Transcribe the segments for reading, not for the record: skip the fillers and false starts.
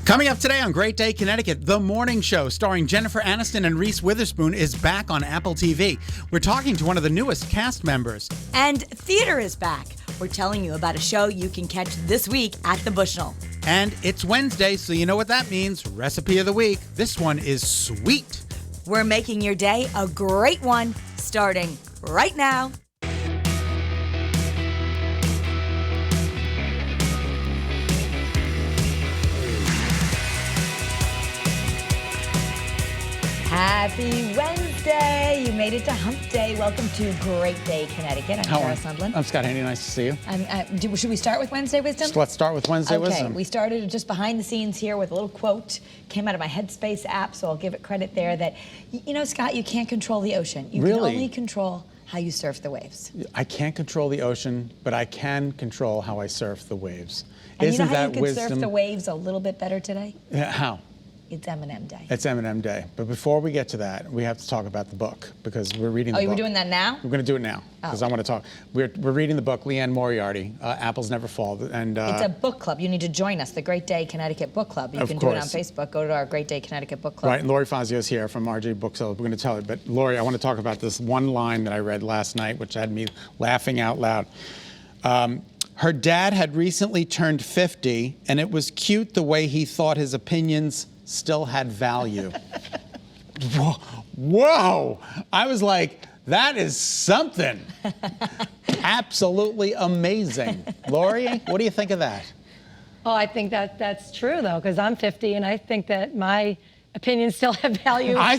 Coming up today on Great Day Connecticut, The Morning Show starring Jennifer Aniston and Reese Witherspoon is back on Apple TV. We're talking to one of the newest cast members. And theater is back. We're telling you about a show you can catch this week at the Bushnell. And it's Wednesday, so you know what that means. Recipe of the week. This one is sweet. We're making your day a great one, starting right now. Happy Wednesday! You made it to Hump Day. Welcome to Great Day Connecticut. I'm Kara Sundlin. I'm Scott Haney. Nice to see you. Should we start with Wednesday Wisdom? Let's start with Wednesday Wisdom. Okay, we started just behind the scenes here with a little quote. Came out of my Headspace app, so I'll give it credit there that, you know, Scott, you can't control the ocean. You can only control how you surf the waves. I can't control the ocean, but I can control how I surf the waves. And you know how you can surf the waves a little bit better today? Yeah, how? It's M&M Day. It's M&M Day. But before we get to that, we have to talk about the book because we're reading the book. Oh, you were doing that now? We're going to do it now because I want to talk. We're reading the book, Leanne Moriarty, Apples Never Fall. And it's a book club. You need to join us, the Great Day Connecticut Book Club. You can do it on Facebook. Go to our Great Day Connecticut Book Club. Right, and Lori Fazio is here from RJ Bookseller. We're going to tell her. But Lori, I want to talk about this one line that I read last night, which had me laughing out loud. Her dad had recently turned 50, and it was cute the way he thought his opinions still had value. Whoa! I was like, that is something. Absolutely amazing. Lori, what do you think of that? Oh, I think that's true, though, because I'm 50, and I think that my opinions still have value. My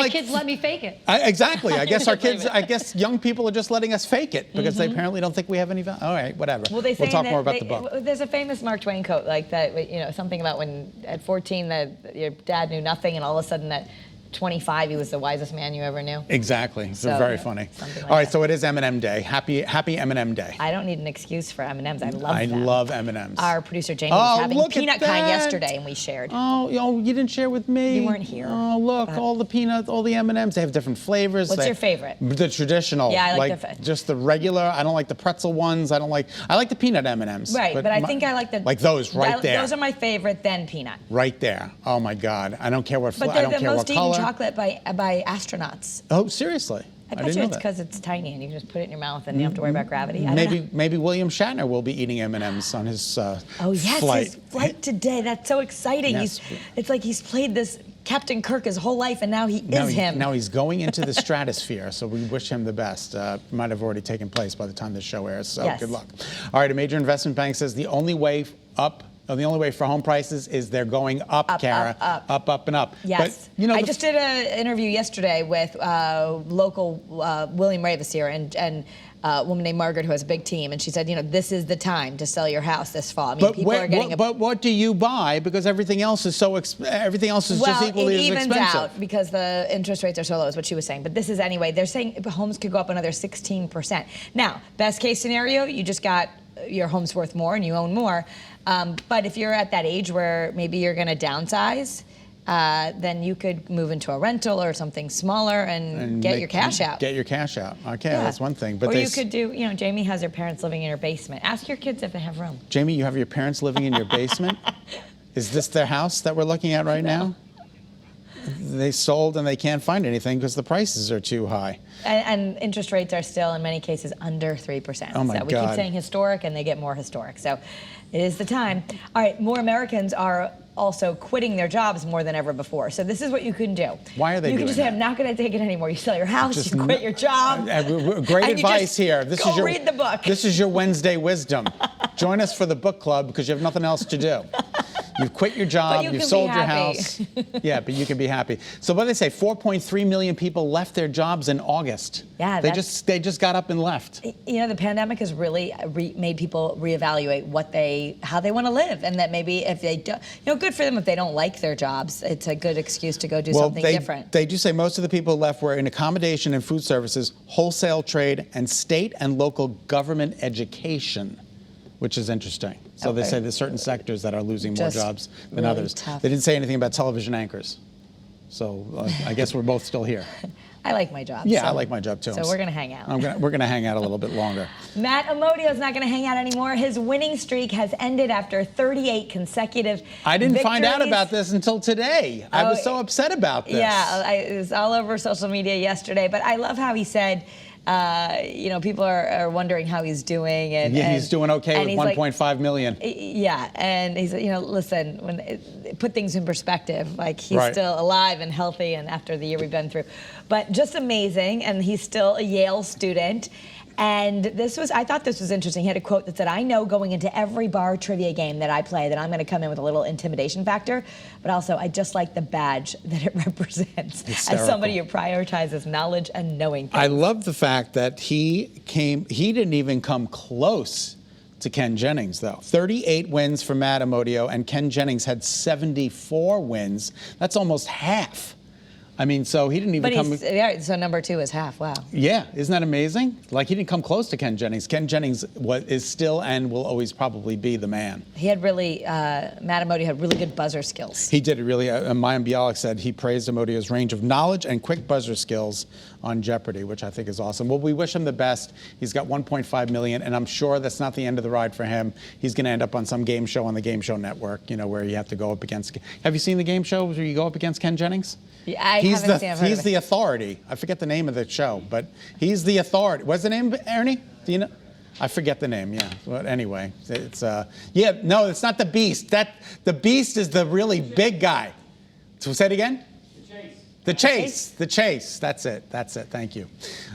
kids let me fake it. Exactly. I guess our kids, I guess young people are just letting us fake it because they apparently don't think we have any value. All right, whatever. Well, we'll talk more about the book. There's a famous Mark Twain quote like that, you know, something about when at 14 that your dad knew nothing and all of a sudden at 25 he was the wisest man you ever knew. Exactly. So very funny. Like all right, so it is M&M Day. Happy M&M Day. I don't need an excuse for M&Ms. I love M&Ms. Our producer Jamie was having peanut kind yesterday and we shared. Oh, you didn't share with me. You weren't here. Oh, look, all the peanuts, all the M&Ms. They have different flavors. What's your favorite? The traditional. Yeah, I like just the regular. I don't like the pretzel ones. I like the peanut M&Ms. Right, but I think I like the those right there. Those are my favorite. Then peanut. Right there. Oh my God. I don't care what flavor. But they're the most eaten chocolate by astronauts. Oh, seriously? I bet you it's because it's tiny and you can just put it in your mouth and you don't have to worry about gravity. Maybe William Shatner will be eating M&Ms on his flight. His flight today. That's so exciting. Yes. It's like he's played this Captain Kirk his whole life and now he is him. Now he's going into the stratosphere, so we wish him the best. Might have already taken place by the time this show airs, so good luck. All right, a major investment bank says the only way for home prices is they're going up, Kara. Up, and up. Yes. But, you know, I just did an interview yesterday with local William Ravis here and a woman named Margaret who has a big team, and she said, you know, this is the time to sell your house this fall. I mean, people are getting. But what do you buy? Because everything else is just equally as expensive. Well, it evens out because the interest rates are so low, is what she was saying. But this is anyway. They're saying homes could go up another 16%. Now, best case scenario, you just got your home's worth more and you own more. But if you're at that age where maybe you're going to downsize, then you could move into a rental or something smaller and get your cash out. Get your cash out. Okay, that's one thing. But or you could do, you know, Jamie has her parents living in her basement. Ask your kids if they have room. Jamie, you have your parents living in your basement? Is this their house that we're looking at right now? They sold and they can't find anything because the prices are too high. And interest rates are still, in many cases, under 3%. Oh my God. We keep saying historic, and they get more historic. So it is the time. All right, more Americans are also quitting their jobs more than ever before. So this is what you can do. Why are they doing that? You can just say, I'm not going to take it anymore. You sell your house, you quit your job. Great advice here. Go read the book. This is your Wednesday wisdom. Join us for the book club because you have nothing else to do. You've quit your job, you've sold your house. Yeah, but you can be happy. So what do they say? 4.3 million people left their jobs in August. Yeah, they just got up and left. You know, the pandemic has really made people reevaluate how they want to live, and that maybe if they do, you know, good for them if they don't like their jobs. It's a good excuse to go do something different. They do say most of the people left were in accommodation and food services, wholesale trade, and state and local government education, which is interesting. So they say there's certain sectors that are losing more jobs than others. Tough. They didn't say anything about television anchors. So I guess we're both still here. I like my job. Yeah, I like my job too. So we're gonna hang out. We're gonna hang out a little bit longer. Matt Amodio's not gonna hang out anymore. His winning streak has ended after 38 consecutive I didn't find out victories. about this until today. I was so upset about this. Yeah, it was all over social media yesterday. But I love how he said, people are wondering how he's doing. And he's doing okay with 1.5 million. Yeah, and he's, listen, put things in perspective, like he's Right. still alive and healthy, and after the year we've been through, but just amazing. And he's still a Yale student. And I thought this was interesting. He had a quote that said, "I know going into every bar trivia game that I play that I'm going to come in with a little intimidation factor, but also I just like the badge that it represents as somebody who prioritizes knowledge and knowing things." I love the fact that he didn't even come close to Ken Jennings, though. 38 wins for Matt Amodio, and Ken Jennings had 74 wins. That's almost half. I mean, so he didn't even come. So number 2 is half. Wow. Yeah, isn't that amazing? Like, he didn't come close to Ken Jennings. Ken Jennings is still and will always probably be the man. He had Matt Amodio had really good buzzer skills. He did it really. Mayim Bialik said he praised Amodio's range of knowledge and quick buzzer skills on Jeopardy, which I think is awesome. Well, we wish him the best. He's got 1.5 million, and I'm sure that's not the end of the ride for him. He's going to end up on some game show on the Game Show Network, where you have to go up against. Have you seen the game show where you go up against Ken Jennings? Yeah, I haven't seen it. He's the authority. I forget the name of the show, but he's the authority. What's the name, Ernie? Do you know? I forget the name. Yeah. But anyway, it's no, it's not the Beast. The Beast is the really big guy. So say it again. The Chase. That's it. Thank you.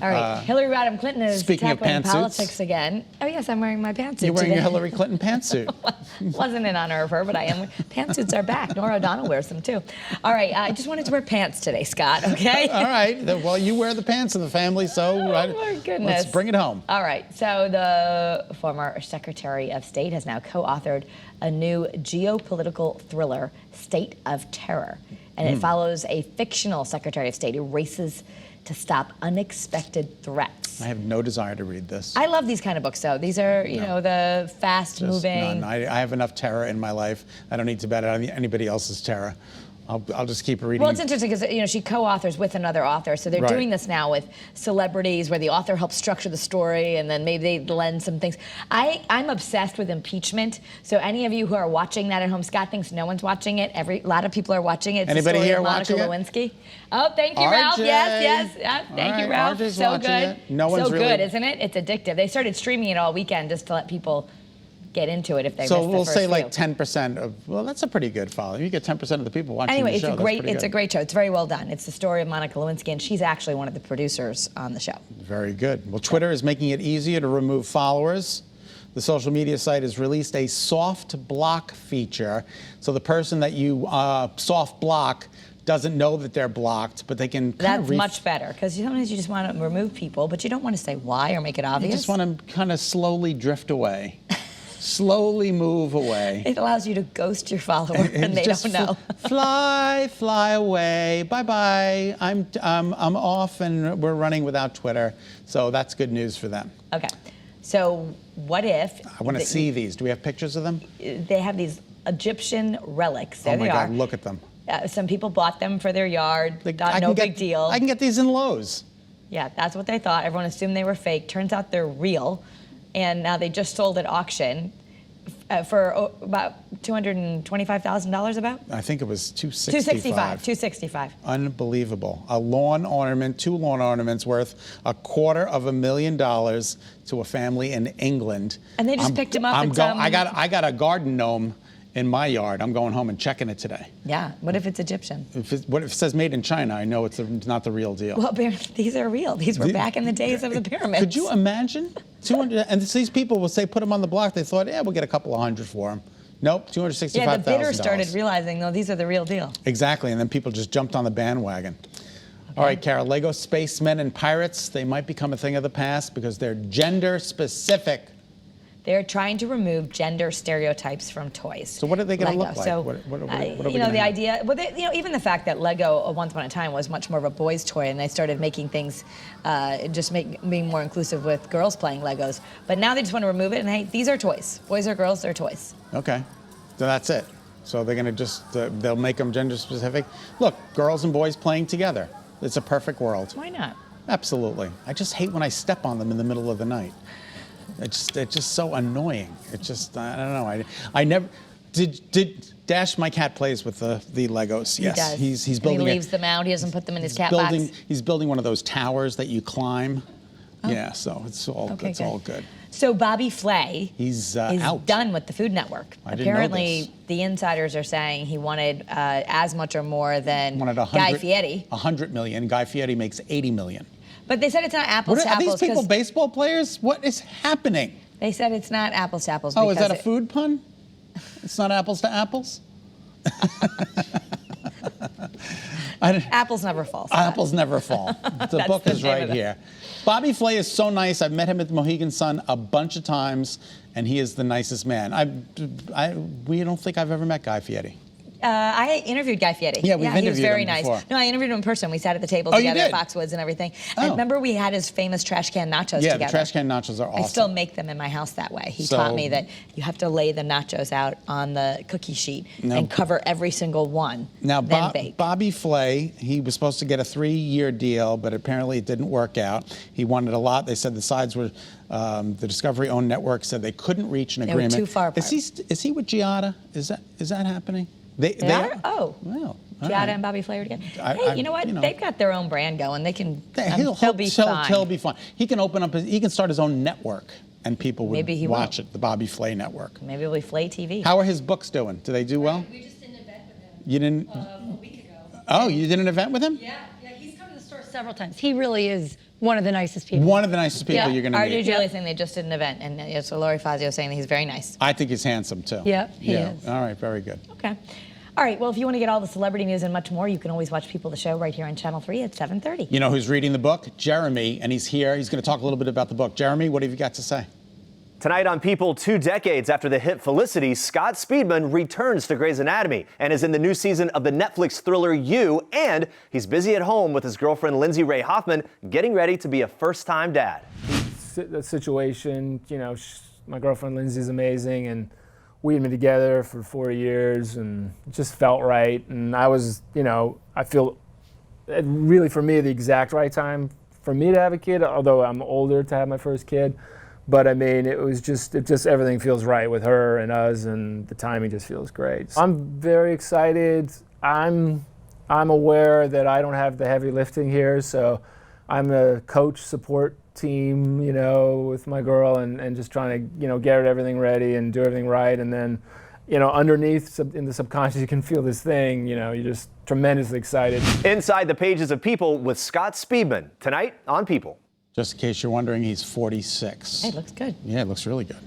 All right. Hillary Rodham Clinton is speaking of tackling pantsuits. politics again. Oh, yes, I'm wearing my pantsuit You're wearing today. your Hillary Clinton pantsuit. Wasn't in honor of her, but I am. Pantsuits are back. Nora O'Donnell wears them, too. All right. I just wanted to wear pants today, Scott, okay? All right. Well, you wear the pants in the family, so Oh, my goodness. let's bring it home. All right. So the former Secretary of State has now co-authored a new geopolitical thriller, State of Terror. And it follows a fictional Secretary of State who races to stop unexpected threats. I have no desire to read this. I love these kind of books, though. These are, the fast-moving. None. I have enough terror in my life. I don't need to bet on anybody else's terror. I'll just keep reading. Well, it's interesting because she co-authors with another author, so they're Right. doing this now with celebrities, where the author helps structure the story, and then maybe they lend some things. I'm obsessed with impeachment. So any of you who are watching that at home, Scott thinks no one's watching it. A lot of people are watching it. It's Anybody the story here of Monica watching Lewinsky. Oh, thank you, Ralph. RJ. Yes. Thank you, right, Ralph. RJ's So watching good. it. No one's so really- good, isn't it? It's addictive. They started streaming it all weekend just to let people get into it if they So missed the we'll first say few. like 10% of. Well, that's a pretty good follow. You get 10% of the people watching Anyway, the show. it's That's a great show. It's very well done. It's the story of Monica Lewinsky, and she's actually one of the producers on the show. Very good. Well, Twitter is making it easier to remove followers. The social media site has released a soft block feature, so the person that you soft block doesn't know that they're blocked, but they can kind That's much better, because sometimes you just want to remove people, but you don't want to say why or make it obvious. You just want to kind of slowly drift away. Slowly move away. It allows you to ghost your follower, and they Just don't know. fly away. Bye-bye. I'm off, and we're running without Twitter, so that's good news for them. Okay, so what if I want to see these. Do we have pictures of them? they have these Egyptian relics? There Oh my they God, are. look at them. Some people bought them for their yard. I No can big get- deal. I can get these in Lowe's. Yeah, that's what they thought. Everyone assumed they were fake. Turns out they're real. And now they just sold at auction for about $225,000 about? I think it was $265. $265. Unbelievable. A lawn ornament, 2 lawn ornaments worth $250,000 to a family in England. And they just picked them up at I got a garden gnome in my yard. I'm going home and checking it today. Yeah, what if it's Egyptian? What if it says made in China? I know it's not the real deal. Well, these are real. These were back in the days of the pyramids. Could you imagine? 200, and these people will say put them on the block. They thought, yeah, we'll get a couple of hundred for them. Nope, $265,000. Yeah, the bidders started realizing, no, these are the real deal. Exactly, and then people just jumped on the bandwagon. All right, Kara, Lego spacemen and pirates, they might become a thing of the past because they're gender specific. They're trying to remove gender stereotypes from toys. So what are they going to Lego. look like? So, what are we the gonna have? idea, well, even the fact that Lego, once upon a time, was much more of a boys' toy, and they started making things, being more inclusive with girls playing Legos. But now they just want to remove it, and hey, these are toys. Boys or girls, they're toys. Okay, so that's it. So they're going to just, they'll make them gender specific. Look, girls and boys playing together. It's a perfect world. Why not? Absolutely. I just hate when I step on them in the middle of the night. It's just so annoying. It's just, I don't know. I never, did Dash, my cat, plays with the Legos. Yes. He does. He's building and he leaves them out. He doesn't put them in his cat box. He's building one of those towers that you climb. Oh. Yeah, so it's all good. So Bobby Flay is out. Done with the Food Network. Apparently, the insiders are saying he wanted as much or more than Guy Fieri. 100 million. Guy Fieri makes 80 million. But they said it's not apples to apples. Are these people baseball players? What is happening? They said it's not apples to apples. Oh, is that a food pun? It's not apples to apples? Apples never fall. Apples never fall. The book is right here. Bobby Flay is so nice. I've met him at the Mohegan Sun a bunch of times, and he is the nicest man. We don't think I've ever met Guy Fieri. I interviewed Guy Fieri. Yeah, we've interviewed he was very him nice. before. No, I interviewed him in person. We sat at the table Oh, together you at did? Foxwoods and everything. Oh. And remember we had his famous trash can nachos together. Yeah, the trash can nachos are awesome. I still make them in my house that way. He taught me that you have to lay the nachos out on the cookie sheet and cover every single one, now, then bake. Bobby Flay, he was supposed to get a 3-year deal, but apparently it didn't work out. He wanted a lot. They said the sides were, the Discovery-owned network said they couldn't reach an agreement. They were too far apart. Is he with Giada? Is that happening? They are? Oh. Well, Giada and Bobby Flay are together. Hey, you know what? They've got their own brand going. They can. He'll be fine. He'll be fine. He can open up. He can start his own network, and people would watch it. The Bobby Flay Network. Maybe it'll be Flay TV. How are his books doing? Do they do well? We just did an event with him. You didn't? A week ago. Oh, you did an event with him? Yeah. He's come to the store several times. He really is one of the nicest people. One of the nicest people you're going to meet. RJ Julie saying they just did an event, and so Lori Fazio saying that he's very nice. I think he's handsome too. Yeah, he is. All right, very good. Okay. All right, well, if you want to get all the celebrity news and much more, you can always watch People the Show right here on Channel 3 at 7:30. You know who's reading the book? Jeremy, and he's here. He's going to talk a little bit about the book. Jeremy, what have you got to say? Tonight on People, 2 decades after the hit Felicity, Scott Speedman returns to Grey's Anatomy and is in the new season of the Netflix thriller You, and he's busy at home with his girlfriend Lindsay Ray Hoffman, getting ready to be a first-time dad. The situation, my girlfriend Lindsay's amazing, and we had been together for 4 years, and it just felt right. And I was, I feel really for me the exact right time for me to have a kid, although I'm older to have my first kid. But I mean, it just everything feels right with her and us, and the timing just feels great. I'm very excited. I'm aware that I don't have the heavy lifting here, so I'm a coach support team, with my girl, and just trying to, get everything ready and do everything right. And then, underneath in the subconscious, you can feel this thing, you're just tremendously excited. Inside the pages of People with Scott Speedman, tonight on People. Just in case you're wondering, he's 46. Hey, looks good. Yeah, it looks really good.